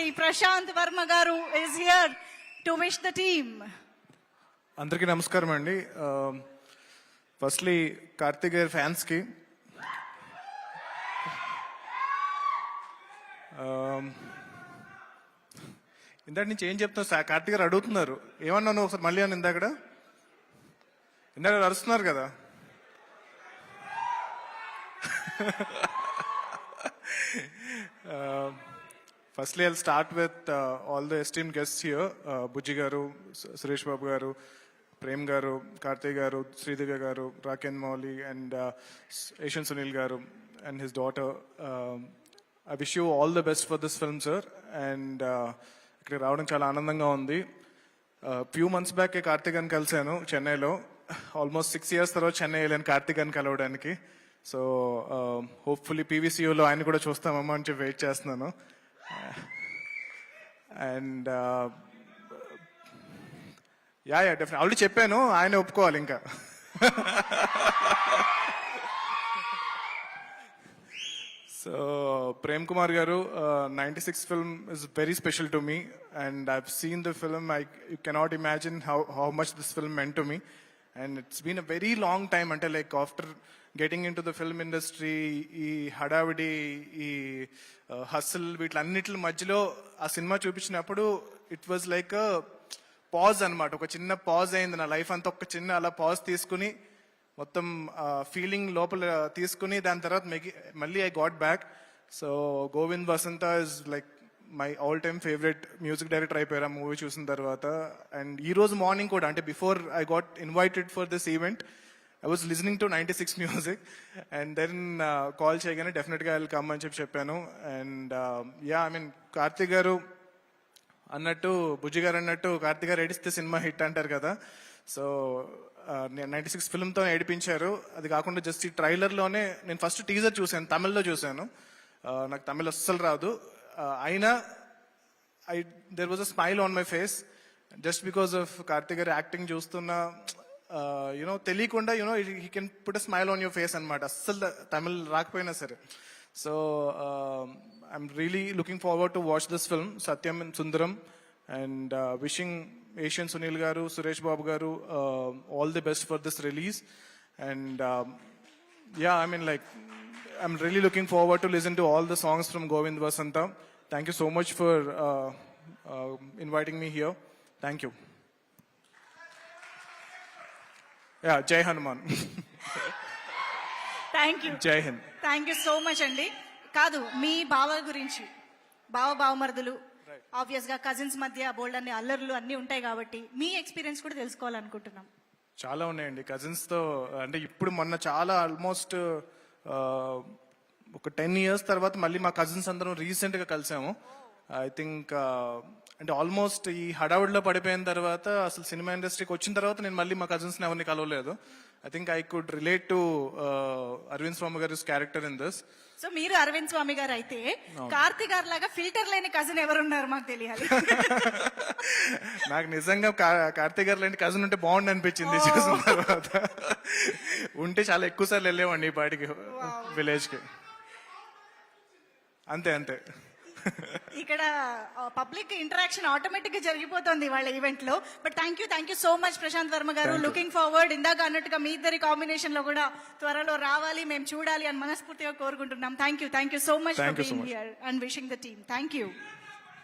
Shri Prashant Verma garu is here to wish the team. అందరికీ నమస్కారం అండి. Firstly Karthik గారి ఫ్యాన్స్కి ఇందాక నుంచి ఏం చెప్తున్నారు సార్? కార్తిక్ గారు అడుగుతున్నారు ఏమన్నాను ఒకసారి మళ్ళీ అని ఇందాక అరుస్తున్నారు కదా. Firstly, I'll start with all the esteemed guests here. Bujji garu, Suresh Babu garu, Prem garu, Karthik garu, Sridivya garu, Raken Mauli, and Asian Sunil garu, and his daughter. I wish you all the best for this film, sir. And ఇక్కడ రావడం చాలా ఆనందంగా ఉంది. Few months back Karthik అని కలిశాను చెన్నైలో. Almost 6 years తర్వాత చెన్నై వెళ్ళాను కార్తిక్ అని కలవడానికి. సో హోప్ఫుల్లీ పీవీసీయూలో ఆయన కూడా చూస్తామమ్మా అని చెప్పి వెయిట్ చేస్తున్నాను. అండ్ యా డెఫినెట్ ఆల్రెడీ చెప్పాను, ఆయన ఒప్పుకోవాలి ఇంకా. సో ప్రేమ్ కుమార్ గారు, 96 film is very special to me, and I've seen the film. You cannot imagine how much this film meant to me, and it's been a very long time until like after getting into the film industry, ఈ హడావిడి, ఈ హస్ల్ వీటిలన్నిటి మధ్యలో ఆ cinema చూపించినప్పుడు it was like pause అనమాట. ఒక చిన్న pause అయింది నా లైఫ్ అంతా. ఒక చిన్న అలా పాజ్ తీసుకుని మొత్తం ఫీలింగ్ లోపల తీసుకుని దాని తర్వాత మళ్ళీ I got back. So Govind Vasantha is like my all time favourite music director అయిపోయారు ఆ మూవీ చూసిన తర్వాత. అండ్ ఈ రోజు మార్నింగ్ కూడా, అంటే before I got invited for this event, I was listening to 96 music, and then call చేయగానే డెఫినెట్గా ఐ విల్ కమ్ అని చెప్పాను. And yeah I mean Karthik గారు అన్నట్టు, బుజ్జి గారు అన్నట్టు, కార్తిక్ గారు ఏడిస్తే సినిమా హిట్ అంటారు కదా. సో 96 ఫిల్మ్తో ఏడిపించారు. అది కాకుండా జస్ట్ ఈ ట్రైలర్లోనే నేను ఫస్ట్ టీజర్ చూశాను, తమిళ్లో చూశాను. నాకు తమిళ్ అస్సలు రాదు. అయినా there was a smile on my face just because of Karthik గారు యాక్టింగ్ చూస్తున్నా. తెలియకుండా he can put a smile on your face అనమాట, అస్సలు తమిళ్ రాకపోయినా సరే. So I'm really looking forward to watch this film Satyam and Sundaram, and wishing Asian Sunil గారు, సురేష్ బాబు గారు all the best for this release. And yeah I mean like I'm really looking forward to listen to all the songs from Govind Vasantha. Thank you so much for inviting me here. Thank you. Yeah జై Hanuman. Thank you. జై Hind. Thank you so much అండి. కాదు, మీ బావ గురించి, బావమరుదులు, obvious గా cousins మధ్య బోల్డ్ అన్ని అల్లర్లు అన్ని ఉంటాయి కాబట్టి మీ ఎక్స్పీరియన్స్ కూడా తెలుసుకోవాలనుకుంటున్నాం. చాలా ఉన్నాయండి కజిన్స్ తో. అంటే ఇప్పుడు మొన్న చాలా ఆల్మోస్ట్ ఒక 10 years తర్వాత మళ్ళీ మా కజిన్స్ అందరం రీసెంట్ గా కలిసాము. ఐ థింక్ అంటే ఆల్మోస్ట్ ఈ హడావుడిలో పడిపోయిన తర్వాత, అసలు సినిమా ఇండస్ట్రీకి వచ్చిన తర్వాత నేను మళ్ళీ మా కజిన్స్ ఎవరిని కలవలేదు. I think I could relate to Aravind Swamy గారి క్యారెక్టర్ ఇన్ దిస్. సో మీరు అరవింద్ స్వామి గారు అయితే, కార్తిక్ గారు లాగా ఫిల్టర్ లేని కజిన్ ఎవరున్నారు మాకు తెలియాలి. నాకు నిజంగా కార్తిక్ గారు లాంటి కజిన్ ఉంటే బాగుండు అనిపించింది చూసిన తర్వాత. ఉంటే చాలా ఎక్కువ సార్లు వెళ్ళేవాడిని ఈ పాటికి విలేజ్ కి. అంతే ఇక్కడ పబ్లిక్ ఇంటరాక్షన్ ఆటోమేటిక్ గా జరిగిపోతుంది వాళ్ళ ఈవెంట్ లో. But thank you so much Prashanth Varma గారు. లుకింగ్ ఫార్వర్డ్, ఇందాక అన్నట్టుగా మీ ఇద్దరి కాంబినేషన్ లో కూడా త్వరలో రావాలి, మేము చూడాలి అని మనస్ఫూర్తిగా కోరుకుంటున్నాం. Thank you so much for being here and wishing the team. Thank you.